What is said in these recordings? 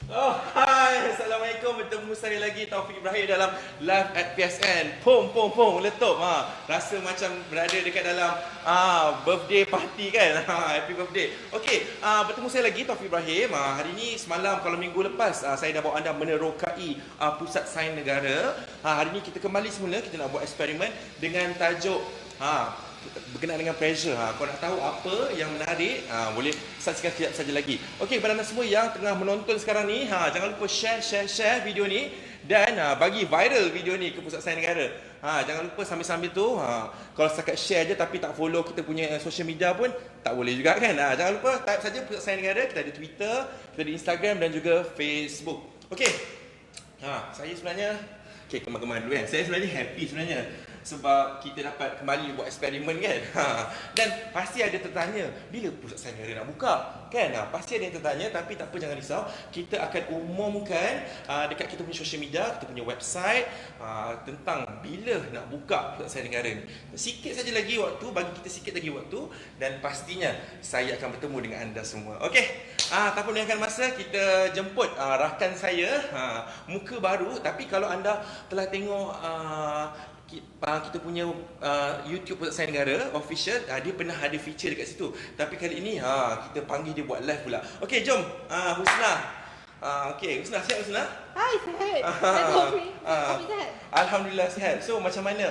Oh, hai. Assalamualaikum. Bertemu saya lagi Taufik Ibrahim dalam live at PSN. Pom pom pom letup. Rasa macam berada dekat dalam birthday party kan. Happy birthday. Okey, bertemu saya lagi Taufik Ibrahim. Hari ini semalam kalau minggu lepas saya dah bawa anda menerokai Pusat Sains Negara. Hari ini kita kembali semula, kita nak buat eksperimen dengan tajuk berkenaan dengan pressure. Kau nak tahu apa yang menarik, boleh saksikan sekejap saja lagi. Okey, kepada anda semua yang tengah menonton sekarang ni, jangan lupa share video ni dan bagi viral video ni ke Pusat Sains Negara. Jangan lupa sambil-sambil tu, kalau setakat share je tapi tak follow kita punya social media pun tak boleh juga kan. Jangan lupa type saja Pusat Sains Negara. Kita ada Twitter, kita ada Instagram dan juga Facebook. Okey. Saya sebenarnya kemar-kemar dulu kan. Saya sebenarnya happy sebenarnya sebab kita dapat kembali buat eksperimen kan. Dan pasti ada tertanya, bila Pusat Sains Negara nak buka kan. Pasti ada yang tertanya, tapi tak apa, jangan risau. Kita akan umumkan dekat kita punya social media, kita punya website, tentang bila nak buka Pusat Sains Negara ni. Sikit saja lagi waktu, bagi kita sikit lagi waktu, dan pastinya saya akan bertemu dengan anda semua. Okey, tanpa melengahkan masa, kita jemput rakan saya, muka baru. Tapi kalau anda telah tengok kita punya YouTube Pusat Sains Negara official, dia pernah ada feature dekat situ. Tapi kali ini kita panggil dia buat live pula. Okey, jom. Husna. Okey, Husna, sihat Husna? Hai, sihat. Taufik sihat. Alhamdulillah sihat. So macam mana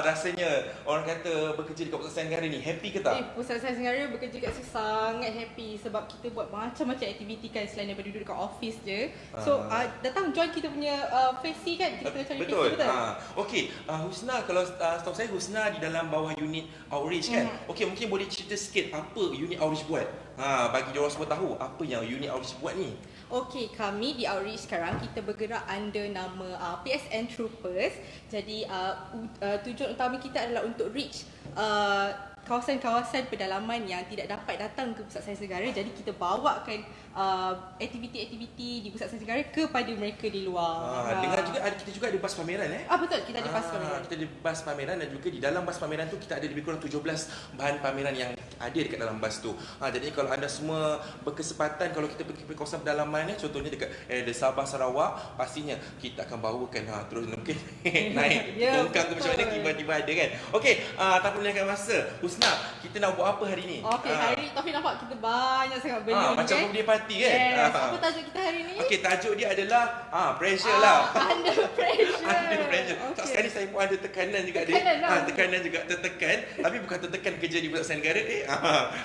rasanya orang kata bekerja dekat Pusat Sains Negara ni? Happy ke tak? Pusat Sains Negara bekerja kat sini sangat happy sebab kita buat macam-macam aktiviti kan selain daripada duduk dekat office je. So datang join kita punya Facey kan, kita tengah cari Betul. Facey, betul? Okey, Husna, kalau setahu saya Husna di dalam bawah unit outreach kan. Okey, mungkin boleh cerita sikit apa unit outreach buat. Bagi dia orang semua tahu apa yang unit outreach buat ni. Okey, kami di Outreach sekarang kita bergerak under nama PSN Troopers. Jadi tujuan utama kita adalah untuk reach kawasan-kawasan pedalaman yang tidak dapat datang ke Pusat Sains Negara. Jadi kita bawakan aktiviti-aktiviti di Pusat Sains Negara kepada mereka di luar. Dengan juga kita juga ada bas pameran betul, kita ada bas pameran. Kita ada bas pameran, dan juga di dalam bas pameran tu kita ada lebih kurang 17 bahan pameran yang ada dekat dalam bas tu. Jadi kalau anda semua berkesempatan, kalau kita pergi ke kawasan pedalaman contohnya dekat Sabah, Sarawak, pastinya kita akan bawakan terus mungkin naik tongkang ke macam mana tiba-tiba ada kan. Okey, tanpa melengahkan masa, Husna, kita nak buat apa hari ni? Okey, hari ni Taufik nampak kita banyak sangat benda macam kan? birthday party kan? Yes. Apa tajuk kita hari ni? Okey, tajuk dia adalah pressure lah. Under pressure. Under pressure. Okay. Sekali saya pun ada tekanan juga tekanan juga, tertekan, tapi bukan tertekan kerja di Pusat Sains Negara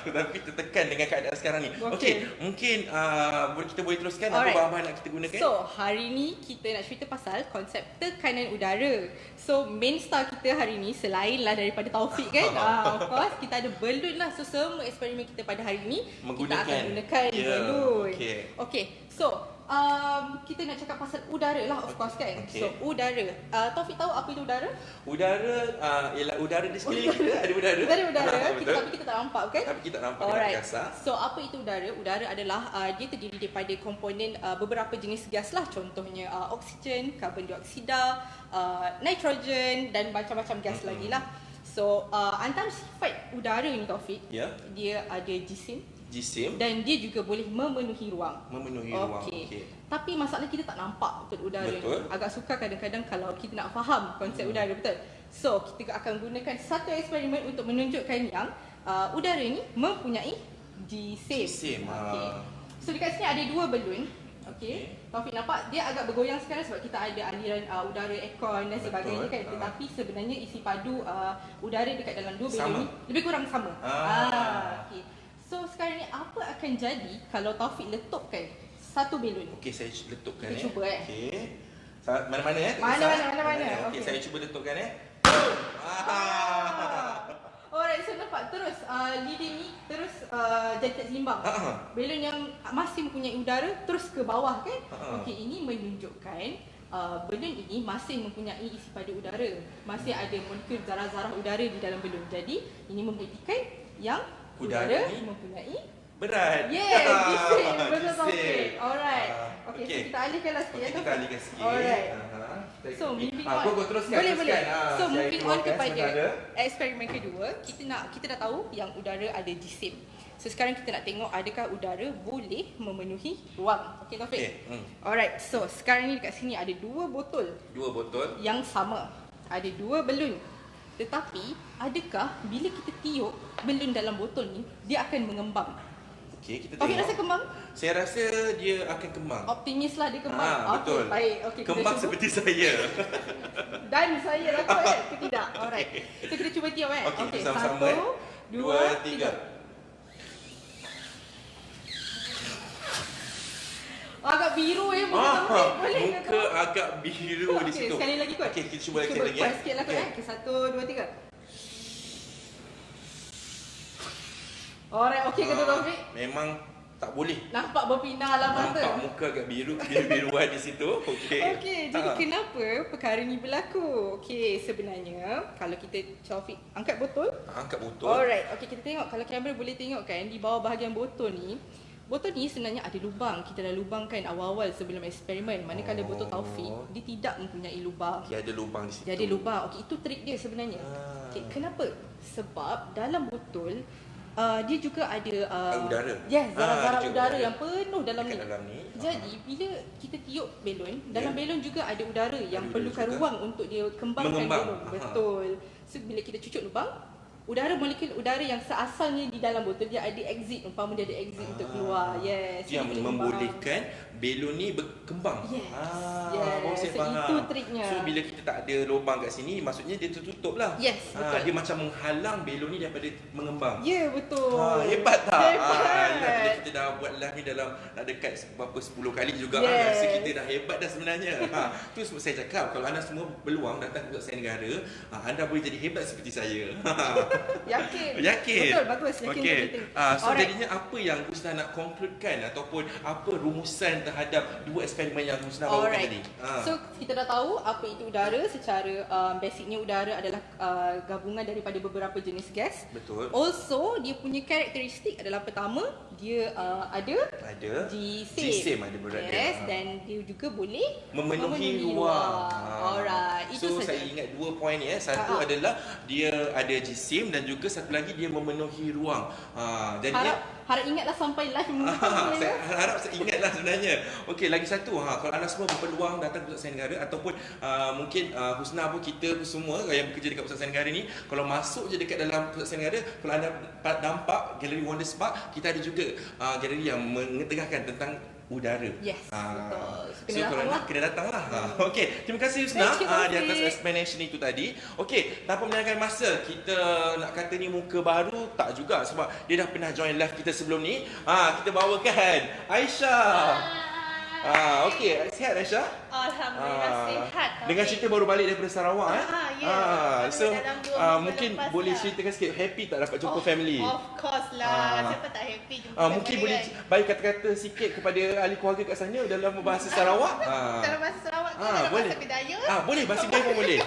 tetapi tertekan dengan keadaan sekarang ni. Okey, mungkin kita boleh teruskan apa bahan-bahan nak kita gunakan. So, hari ni kita nak cerita pasal konsep tekanan udara. So, main star kita hari ni selainlah daripada Taufik kan, of course kita ada balloon lah. So, semua eksperimen kita pada hari ni kita akan gunakan balloon. Okey. So, kita nak cakap pasal udara lah, of course kan. So, udara. Taufik tahu apa itu udara? Udara ialah udara di sekeliling kita. Ada udara. Ada udara. Tapi kita tak nampak kan? Tapi kita tak nampak dengan kasar. So, apa itu udara? Udara adalah dia terdiri daripada komponen beberapa jenis gas lah. Contohnya oksigen, karbon dioksida, nitrogen dan macam-macam gas lagi lah. So, antara sifat udara ni Taufik, dia ada jisim dan dia juga boleh memenuhi ruang. Okey. Tapi masalah kita tak nampak betul udara ni. Agak sukar kadang-kadang kalau kita nak faham konsep udara, betul. So, kita akan gunakan satu eksperimen untuk menunjukkan yang udara ni mempunyai jisim. Okey. So, dekat sini ada dua balon. Okey. Taufik nampak dia agak bergoyang sekarang sebab kita ada aliran udara aircon dan sebagainya kan. Tetapi sebenarnya isi padu udara dekat dalam dua balon ni lebih kurang sama. Okey. So sekarang ni apa akan jadi kalau Taufik letupkan satu balon? Okey, saya letupkan kita cuba Okey. Mana-mana Mana-mana. Okey, saya cuba letupkan Alright, so nampak terus lidi ni terus jadi tak seimbang. Balon yang masih mempunyai udara terus ke bawah kan. Okey, ini menunjukkan balon ini masih mempunyai isi padu udara. Masih ada molekul zarah-zarah udara di dalam balon. Jadi ini membuktikan yang udara mempunyai berat. Yes, jisim. Betul Taufik. Alright. Okey, so kita alihkanlah sikit. Kita alihkan sikit. Alright. So, moving on. Boleh. So, moving on kepada eksperimen kedua, kita dah tahu yang udara ada jisim. So sekarang kita nak tengok adakah udara boleh memenuhi ruang. Okey Taufik? Okey, Alright, so sekarang ni dekat sini ada 2 botol 2 botol. yang sama. Ada 2 belon. Tetapi adakah bila kita tiup belon dalam botol ni dia akan mengembang? Okey, kita Taufik tengok. rasa kembang? Saya rasa dia akan kembang. Optimis lah dia kembang. Betul. Okey, baik. Okey, kita Kembang cuba. seperti saya. Dan saya rakut kan ke tidak? Alright. So kita cuba tiup kan? Okey, sama-sama 1, 2, 3. Agak biru muka Taufik. Boleh ke muka kau? agak biru di Okey, situ. sekali lagi kot. Okey, kita cuba lagi lagi. Kuat sikit lah kot Okey, 1, 2, 3. Alright, okey kata Taufik. Memang tak boleh. Nampak berpindah lah mata. Nampak muka agak biru-biruan di situ. Okey. Okey, jadi kenapa perkara ni berlaku? Okey, sebenarnya kalau kita Taufik angkat botol. Angkat botol. Alright, okey kita tengok kalau kamera boleh tengok kan di bawah bahagian botol ni. Botol ni sebenarnya ada lubang. Kita dah lubangkan awal-awal sebelum eksperimen. Manakala botol Taufik dia tidak mempunyai lubang. Dia ada lubang di situ. Dia ada lubang. Okey, itu trik dia sebenarnya. Okey, kenapa? Sebab dalam botol dia juga ada udara. Yes, zara-zara dia juga udara ada yang penuh dalam dekat ni. dalam ni. Jadi bila kita tiup belon, dalam Ya. belon juga ada udara yang Ada perlukan udara juga. ruang untuk dia kembangkan Mengembang. belon. Betul. So bila kita cucuk lubang, udara molekul udara yang seasalnya di dalam botol dia ada exit, umpama dia ada exit untuk keluar. Yes. Itu yang dia boleh kembang. membolehkan belon ni berkembang. Yes. Baru Yes. saya So, faham. itu triknya. So bila kita tak ada lubang kat sini, maksudnya dia tertutup lah. Yes, betul. Dia macam menghalang belon ni daripada mengembang. Ya, betul. Hebat tak? Hebat. Bila kita dah buat live ni dalam nak dekat berapa 10 kali juga. Yes. Rasa kita dah hebat dah sebenarnya. Tu sebab saya cakap, kalau anda semua berpeluang datang ke Pusat Negara, anda boleh jadi hebat seperti saya. Yakin. Yakin. Betul, bagus. Yakin Okey. penting. So jadinya apa yang Husna nak concludekan ataupun apa rumusan terhadap 2 eksperimen yang Husna bawakan tadi? So kita dah tahu apa itu udara. Secara basicnya udara adalah gabungan daripada beberapa jenis gas. Betul. Also dia punya karakteristik adalah pertama dia ada Ada G-same. ada berada. Yes, dan dia juga boleh memenuhi ruang. Alright, itu So saja. saya ingat 2 poin ni. Satu adalah dia ada G-same dan juga satu lagi dia memenuhi ruang. Jadinya Harap ingatlah sampai live menonton saya harap saya ingatlah sebenarnya. Okey, lagi satu kalau anda semua berpeluang datang ke Pusat Sains Negara ataupun mungkin Husna pun kita pun semua yang bekerja dekat Pusat Sains Negara ni, kalau masuk je dekat dalam Pusat Sains Negara, kalau anda nampak Galeri Wonder Spark, kita ada juga galeri yang mengetengahkan tentang udara. Yes, betul. So kalau nak kena datang lah. Okey, terima kasih Husna Thank you, di atas Taufik. explanation itu tadi. Okey, tanpa menyalahkan masa, kita nak kata ni muka baru tak juga sebab dia dah pernah join live kita sebelum ni. Kita bawakan Aisyah. Okey, sihat Aisyah? Alhamdulillah sihat. Dengan cerita baru balik daripada Sarawak ya. Baru So dalam 2 minggu mungkin lepas boleh lah. ceritakan sikit, happy tak dapat jumpa family? Of course lah. Siapa tak happy jumpa Mungkin family boleh kan? bagi kata-kata sikit kepada ahli keluarga kat sana dalam bahasa Sarawak? Dalam bahasa Sarawak ke dalam boleh. bahasa Bidaya? Boleh, bahasa Bidaya pun boleh.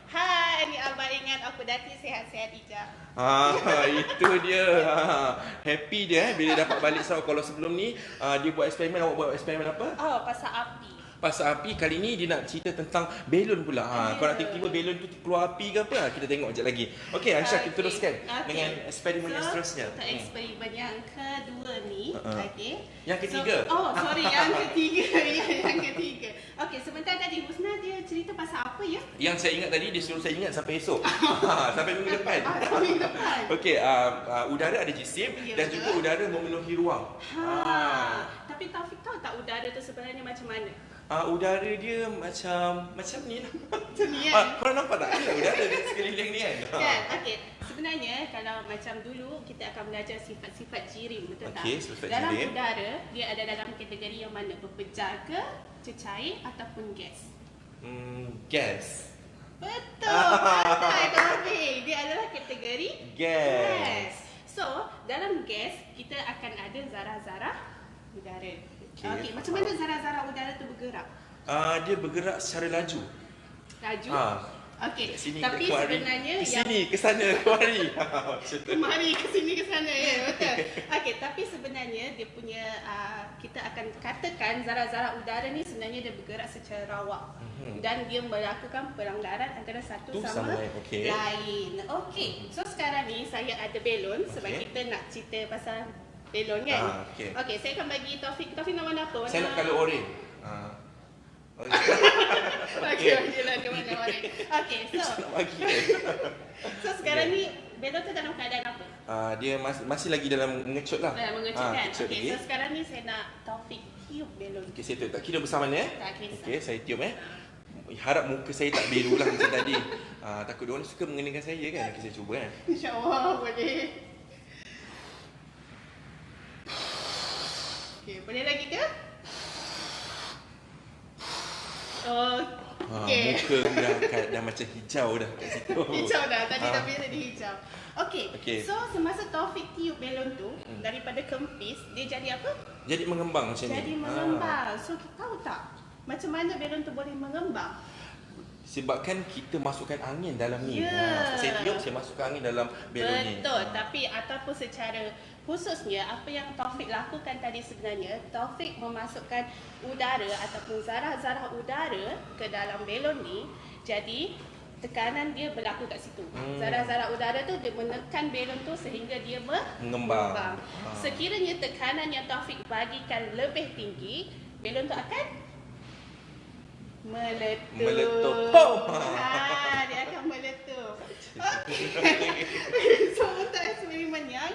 Hai, ni Abah ingat aku Dati sihat-sihat Ija. Itu dia. Happy dia bila dapat balik Sarawak. Kalau sebelum ni dia buat eksperimen, awak buat eksperimen apa? Pasal api. Pasal api, kali ni dia nak cerita tentang belon pula. Kalau nak tiba-tiba belon tu keluar api ke apa, kita tengok sekejap lagi. Okey Aisyah, kita teruskan dengan eksperimen yang seterusnya. Untuk eksperimen yang kedua ni, okey. Yang ketiga. Sorry, yang ketiga. Yang ketiga. Okey, sebentar tadi Husna dia cerita pasal apa ya? Yang saya ingat tadi, dia suruh saya ingat sampai esok. Sampai minggu depan. Minggu depan. Okey, udara ada jisim Ya, dan betul. juga udara memenuhi ruang. Tapi Taufik tahu tak udara tu sebenarnya macam mana? Udara dia macam ni lah. Macam ni kan? Korang nampak tak? Ada udara di sekeliling ni kan? Kan? Okey. Sebenarnya kalau macam dulu kita akan belajar sifat-sifat jirim, betul tak? Okey, sifat dalam jirim. udara dia ada dalam kategori yang mana berpejar ke, cecair ataupun gas. Gas. Betul. Pandai Taufik. Dia adalah kategori Gas. So, dalam gas kita akan ada zara-zara udara. Okey, Okey, macam mana zara-zara udara tu bergerak? Dia bergerak secara laju. Laju. Okey. Sini Tapi kemari. sebenarnya Ke sini, ke sana, kemari. Macam tu. kemari ke sini ke sana ya, betul. Okey, tapi sebenarnya dia punya kita akan katakan zarah-zarah udara ni sebenarnya dia bergerak secara rawak. Dan dia melakukan pelanggaran antara satu Tu sama sama lain, okey. lain. Okey. So sekarang ni saya ada belon sebab Okey. kita nak cerita pasal belon kan. Okey. Okey, saya akan bagi Taufik. Taufik nak warna apa? Saya nak colour orange. Okay. Okey, okey lah ke mana orang. Okey, so Nak bagi kan? so sekarang ni belon tu dalam keadaan apa? Dia masih lagi dalam mengecut lah. Dalam mengecut kan? Kecut Okey, lagi. so sekarang ni saya nak Taufik tiup belon. Okey, saya tak kira besar mana Tak kisah. Okey, saya tiup Harap muka saya tak biru lah macam tadi. Takut diorang suka mengenakan saya kan. Okey, saya cuba kan. InsyaAllah boleh. Okey, boleh lagi ke? Okey. Muka dah macam hijau dah kat situ. Hijau dah, tadi dah biasa dia hijau. Okey, Okey. so semasa Taufik tiup belon tu, daripada kempis, dia jadi apa? Jadi mengembang macam ni. Jadi mengembang. So, kita tahu tak macam mana belon tu boleh mengembang? Sebabkan kita masukkan angin dalam ni. Ya. Saya tiup, saya masukkan angin dalam belon ni. Betul, tapi ataupun secara khususnya apa yang Taufik lakukan tadi sebenarnya, Taufik memasukkan udara ataupun zarah-zarah udara ke dalam belon ni. Jadi tekanan dia berlaku kat situ. Zarah-zarah udara tu dia menekan belon tu sehingga dia mengembang. Sekiranya tekanan yang Taufik bagikan lebih tinggi, belon tu akan meletup. Meletup. Dia akan meletup. So untuk eksperimen yang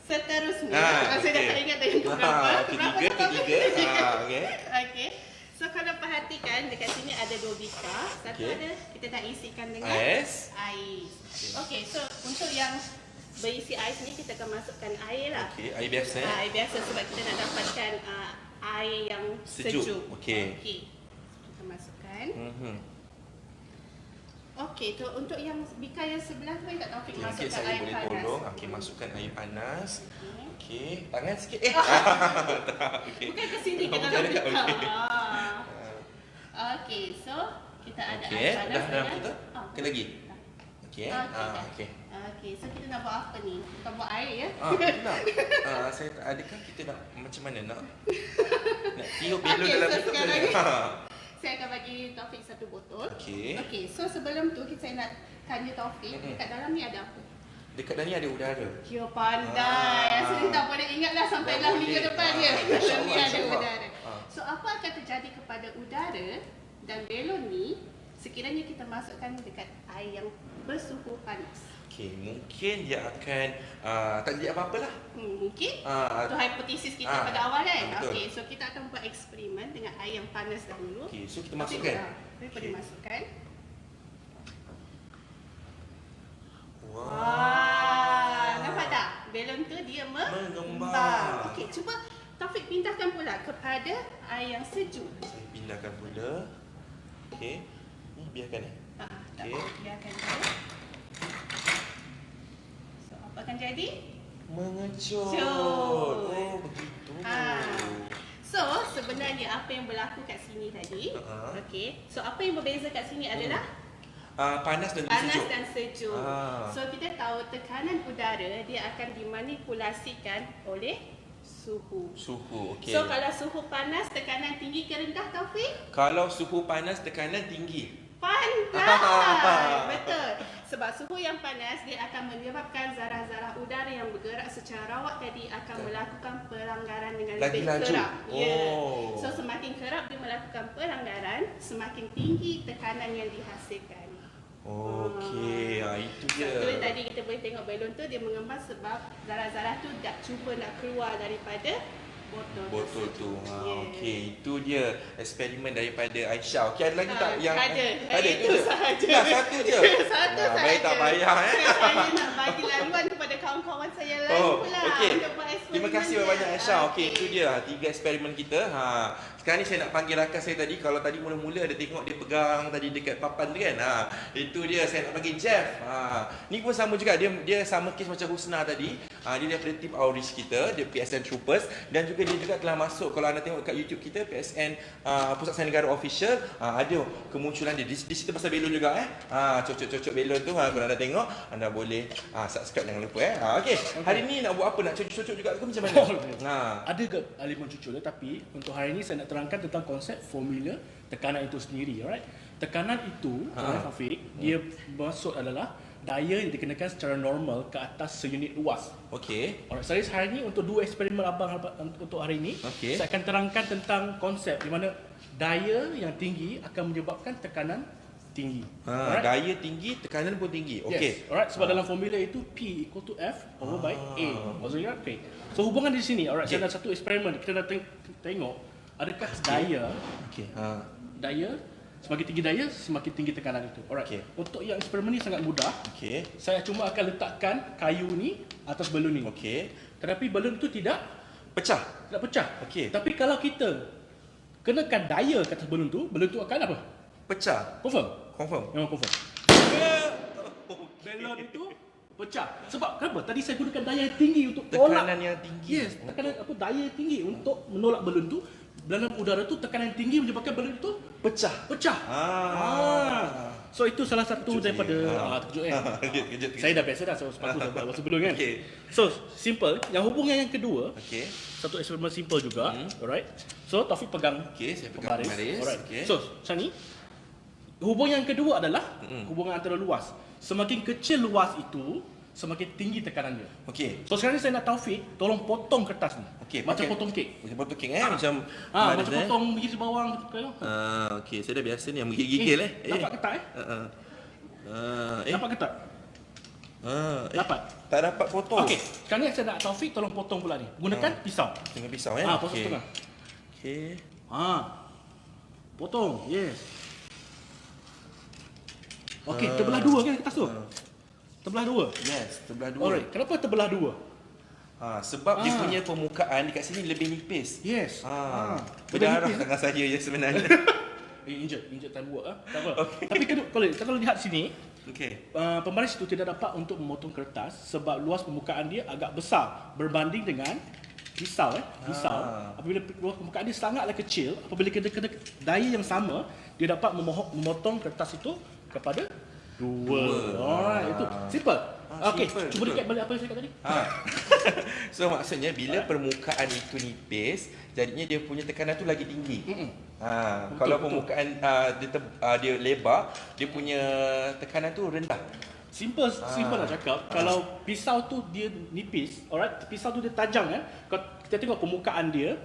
seterusnya, saya dah tak ingat dah yang berapa. Ketiga. Okey. Okey. So kalau perhatikan dekat sini ada 2 bikar. Satu Okey. ada kita nak isikan dengan Ais. ais. Okey, so untuk yang berisi ais ni kita akan masukkan air lah. Okey, air biasa. Air biasa sebab kita nak dapatkan air yang Sejuk. sejuk. Okey. Kita masukkan. Okey, tu untuk yang bikar yang sebelah tu tak Taufik Okey, masukkan saya air boleh panas. tolong. Okey, masukkan air panas. Okey. Okey, tangan sikit. Okey. Bukan ke sini ke Oh, dalam bukan, bikar. okey. Okey, so kita ada Okey, air panas dah dengan kita. Ke lagi. Okey. dah. Okey. Okey, so kita nak buat apa ni? Kita buat air ya? Nak. Saya tak adakah kita nak macam mana nak tiup belon Okey, dalam so itu ke? sekarang saya akan bagi Taufik 1 botol. Okey. Okey, so sebelum tu saya nak tanya Taufik, dekat dalam ni ada apa? Dekat dalam ni ada udara. Dia pandai. Asli tak boleh ingatlah sampai Dah lah minggu boleh. depan dia. Dalam ni InsyaAllah, ada insyaAllah. udara. So apa akan terjadi kepada udara dan belon ni sekiranya kita masukkan dekat air yang bersuhu panas? Okey, mungkin dia akan tak jadi apa-apa lah. Mungkin itu Ah, hipotesis kita pada awal kan. betul. Okey, so kita akan buat eksperimen dengan air yang panas dahulu. Okey, so kita Taufik, masukkan. Taufik boleh masukkan. Wah. Wah, nampak tak? Belon tu dia Mengembang. Okey, cuba Taufik pindahkan pula kepada air yang sejuk. Saya pindahkan pula. Okey. Ni biarkan Tak, Okey. biarkan dia. So, apa akan jadi? Mengecut. Cut. Oh, begitu. So, sebenarnya apa yang berlaku kat sini tadi, Ha. okey. So, apa yang berbeza kat sini adalah Panas dan panas sejuk. dan sejuk. Ah. So, kita tahu tekanan udara dia akan dimanipulasikan oleh suhu. Suhu, okey. So, kalau suhu panas, tekanan tinggi ke rendah, Taufik? Kalau suhu panas, tekanan tinggi. Pandai! Betul. Sebab suhu yang panas dia akan menyebabkan zarah-zarah udara yang bergerak secara rawak tadi akan melakukan pelanggaran dengan Lagi lebih laju. kerap. Ya. Oh. So semakin kerap dia melakukan pelanggaran, semakin tinggi tekanan yang dihasilkan. Okey, itu So, dia. tu tadi kita boleh tengok belon tu dia mengembang sebab zarah-zarah tu tak cuba nak keluar daripada botol tu. Yeah. Okey, itu dia eksperimen daripada Aisyah. Okey, ada lagi tak yang ada. Ada Itu je. sahaja. Dah satu je. Satu sahaja. Baik tak payah Saya nak bagi laluan kepada kawan-kawan saya lain pula. okey. Untuk buat eksperimen Terima kasih dia. banyak Aisyah. Okey, itu dia 3 eksperimen kita. Sekarang ni saya nak panggil rakan saya tadi. Kalau tadi mula-mula ada tengok dia pegang tadi dekat papan tu kan. Itu dia saya nak panggil Jeff. Ni pun sama juga, dia sama kes macam Husna tadi. Dia daripada tim Auris kita, dia PSN Troopers, dan juga dia juga telah masuk, kalau anda tengok kat YouTube kita PSN Pusat Sains Negara Official, ada kemunculan dia di situ pasal belon juga cocok-cocok belon tu. Kalau anda tengok, anda boleh subscribe, jangan lupa Okey. Hari ni nak buat apa? Nak cocok-cocok juga ke macam mana? Ada ke elemen cucuk dia, tapi untuk hari ini saya nak terangkan tentang konsep formula tekanan itu sendiri, alright? Tekanan itu, Hafiq, dia maksud adalah daya yang dikenakan secara normal ke atas seunit luas. Okey. Alright, saya hari ini untuk dua eksperimen abang untuk hari ini, saya akan terangkan tentang konsep di mana daya yang tinggi akan menyebabkan tekanan tinggi. Daya tinggi, tekanan pun tinggi. Okey. Yes. Alright, sebab dalam formula itu P equal to F over by A. Maksudnya P. So hubungan di sini, alright, saya ada satu eksperimen, kita nak tengok adakah daya daya semakin tinggi daya, semakin tinggi tekanan itu. Alright. Untuk yang eksperimen ni sangat mudah. Saya cuma akan letakkan kayu ni atas balon ni. Tetapi balon tu tidak pecah. Tapi kalau kita kenakan daya ke atas balon tu akan apa? Pecah. Confirm. Memang confirm. Balon itu pecah. Sebab kenapa? Tadi saya gunakan daya yang tinggi untuk tolak. Tekanan yang tinggi. Yes, tekanan daya yang tinggi untuk menolak balon tu. Dalam udara tu tekanan yang tinggi menyebabkan balon itu pecah. So itu salah satu daripada terkejut Kejut. Saya dah biasa dah sepatu dah buat sebelum kan. So simple. Yang hubungan yang kedua, satu eksperimen simple juga. Alright. So Taufik pegang. Saya pegang pembaris. Alright. So macam ni. Hubungan yang kedua adalah hubungan antara luas. Semakin kecil luas itu, semakin tinggi tekanan dia. So sekarang ni saya nak Taufik tolong potong kertas ni. Macam potong kek. Macam potong kek macam macam potong biji bawang tu. Saya dah biasa ni menggigil Dapat ketak Dapat ketak? Dapat. Tak dapat potong. Sekarang ni saya nak Taufik tolong potong pula ni. Gunakan pisau. Dengan pisau Potong tengah. Potong. Yes. Terbelah dua kan kertas tu? Terbelah dua? Yes, terbelah dua. Alright, kenapa terbelah dua? Sebab dia punya permukaan dekat sini lebih nipis. Yes. Berdarah tangan saya je sebenarnya. Injet time work tak apa. Tapi kalau lihat sini, pembaris itu tidak dapat untuk memotong kertas sebab luas permukaan dia agak besar berbanding dengan pisau. Apabila luas permukaan dia sangatlah kecil, apabila kita kena daya yang sama, dia dapat memotong kertas itu kepada dua. Alright, itu simple. Cuba recap balik apa yang saya cakap tadi. So maksudnya bila permukaan itu nipis, jadinya dia punya tekanan tu lagi tinggi. Kalau permukaan dia lebar, dia punya tekanan tu rendah. Simple lah cakap. Kalau pisau tu dia nipis, alright, pisau tu dia tajam kan. Kalau kita tengok permukaan dia,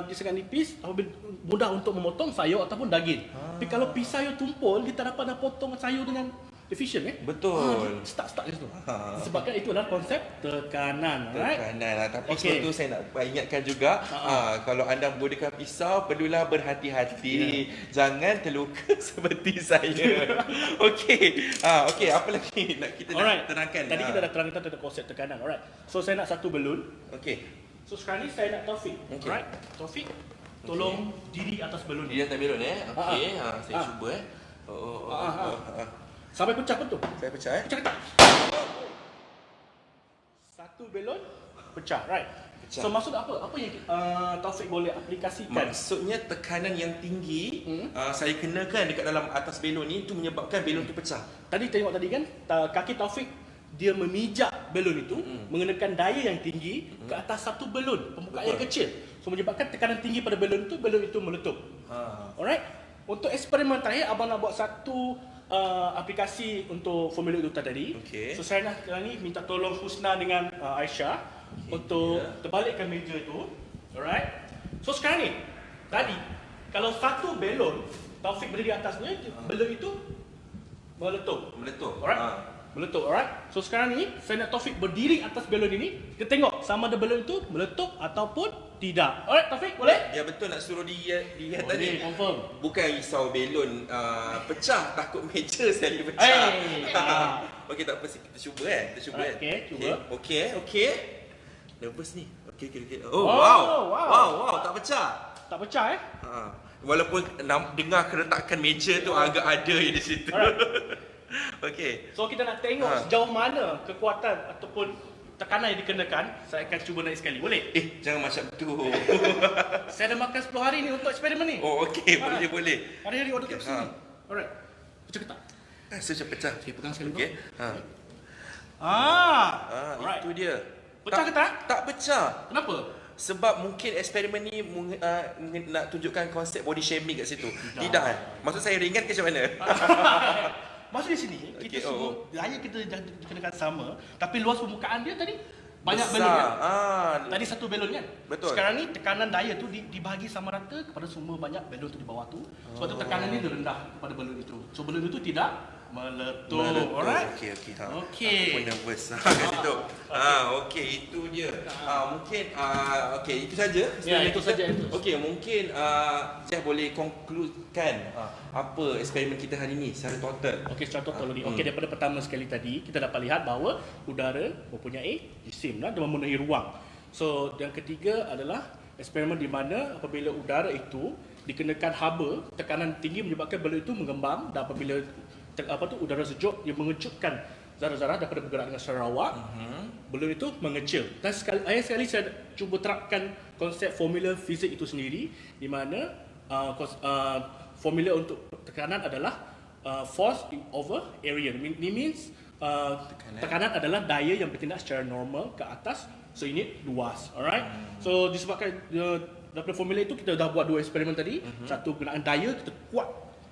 dia sangat nipis, apabila mudah untuk memotong sayur ataupun daging. Tapi kalau pisau yang tumpul, dia tak dapat nak potong sayur dengan efisien Betul. Stuck kat situ. Sebabkan itu adalah konsep tekanan, right? Tapi sebab tu saya nak ingatkan juga, kalau anda menggunakan pisau, perlulah berhati-hati. Jangan terluka seperti saya. Okey, apa lagi nak kita nak terangkan? Tadi kita dah terangkan tentang konsep tekanan, alright. So saya nak satu balon. So sekarang ni saya nak Taufik. Alright. Taufik, tolong diri atas balon ni. Diri atas balon saya cuba Sampai pecah betul. Saya pecah Pecah tak? Satu balon pecah, right? So maksud apa? Apa yang Taufik boleh aplikasikan? Maksudnya tekanan yang tinggi saya kenakan dekat dalam atas balon ni, itu menyebabkan balon tu pecah. Tadi tengok tadi kan, kaki Taufik dia memijak balon itu mengenakan daya yang tinggi ke atas satu balon permukaan yang kecil. So menyebabkan tekanan tinggi pada balon itu meletup. Alright. Untuk eksperimen terakhir, abang nak buat satu aplikasi untuk formula itu tadi. So saya nak sekarang ni minta tolong Husna dengan Aisyah untuk terbalikkan meja itu. Alright. So sekarang ni, tadi kalau satu balon Taufik berdiri atasnya, balon itu meletup. Alright. Meletup, alright. So sekarang ni saya nak Taufik berdiri atas balon ini. Kita tengok sama ada balon itu meletup ataupun tidak. Alright, Taufik, boleh? Ya betul, nak suruh dia tadi. Confirm. Bukan risau balon pecah, takut meja saya pecah. Okey, tak apa, kita cuba Kita cuba cuba. Okey. Nervous ni. Okey. Oh, wow, tak pecah. Tak pecah Walaupun dengar keretakan meja tu agak ada di situ. Okey. So kita nak tengok sejauh mana kekuatan ataupun tekanan yang dikenakan. Saya akan cuba naik sekali. Boleh? Jangan macam tu. Saya dah makan 10 hari ni untuk eksperimen ni. Oh, okey. Boleh. Hari-hari order kapsul ni. Alright. Pecah ketak. Saya pecah. Saya pegang sekali. Okey. Alright. Itu dia. Pecah ke tak? Tak pecah. Kenapa? Sebab mungkin eksperimen ni nak tunjukkan konsep body shaming kat situ. Tidak kan? Maksud saya ringan ke macam mana? Maksud di sini, kita semua daya kita dikenakan sama, tapi luas permukaan dia tadi banyak Besar. belon kan? Tadi satu belon kan? Betul. Sekarang ni tekanan daya tu dibahagi sama rata kepada semua banyak belon tu di bawah tu. Sebab tu tekanan ni rendah kepada belon itu. So belon itu tidak meletup. Alright? Okey. Okey. Aku pun nervous. Itu. Okey, itu dia. Mungkin okey, itu saja. Ya, itu saja itu. Okey, mungkin saya boleh concludekan apa eksperimen kita hari ni secara total. Okey, secara total ni. Okey, daripada pertama sekali tadi kita dapat lihat bahawa udara mempunyai jisim dan memenuhi ruang. So, yang ketiga adalah eksperimen di mana apabila udara itu dikenakan haba, tekanan tinggi menyebabkan belon itu mengembang, dan apabila udara sejuk dia mengejutkan zarah-zarah daripada bergerak dengan secara rawak, belon itu mengecil. Dan sekali saya cuba terapkan konsep formula fizik itu sendiri, di mana formula untuk tekanan adalah force over area. It means tekanan adalah daya yang bertindak secara normal ke atas seunit luas. Alright. So disebabkan daripada formula itu kita dah buat dua eksperimen tadi. Satu penggunaan daya, kita kuat,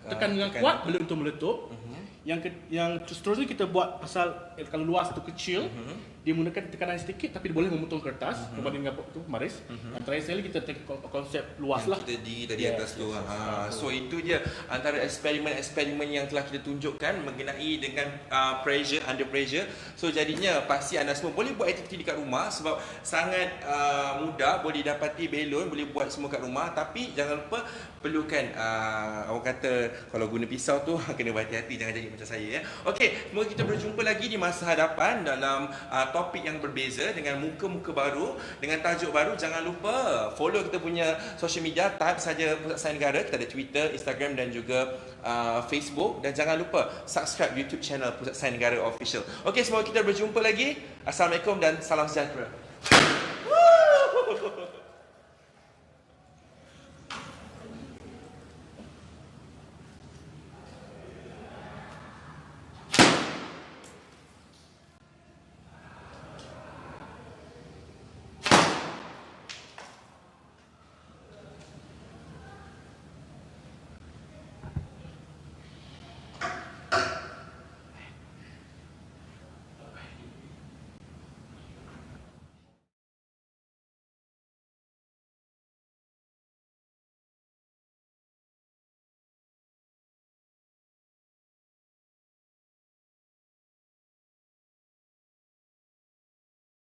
tekan dengan kuat, belon itu meletup. Yang seterusnya kita buat pasal kalau luas itu kecil, dia menggunakan tekanan sedikit tapi dia boleh memotong kertas berbanding dengan tu Maris. Antara sekali kita konsep luas lah. Kita diri tadi atas tu. So itu je antara eksperimen-eksperimen yang telah kita tunjukkan mengenai dengan pressure, under pressure. So jadinya pasti anda semua boleh buat aktiviti dekat rumah sebab sangat mudah, boleh dapati belon, boleh buat semua kat rumah, tapi jangan lupa perlukan orang kata kalau guna pisau tu kena berhati-hati, jangan jadi macam saya ya. Okey, semoga kita berjumpa lagi di masa hadapan dalam topik yang berbeza dengan muka-muka baru, dengan tajuk baru. Jangan lupa follow kita punya social media, type saja Pusat Sains Negara. Kita ada Twitter, Instagram dan juga Facebook, dan jangan lupa subscribe YouTube channel Pusat Sains Negara Official. Okey, semoga kita berjumpa lagi. Assalamualaikum dan salam sejahtera.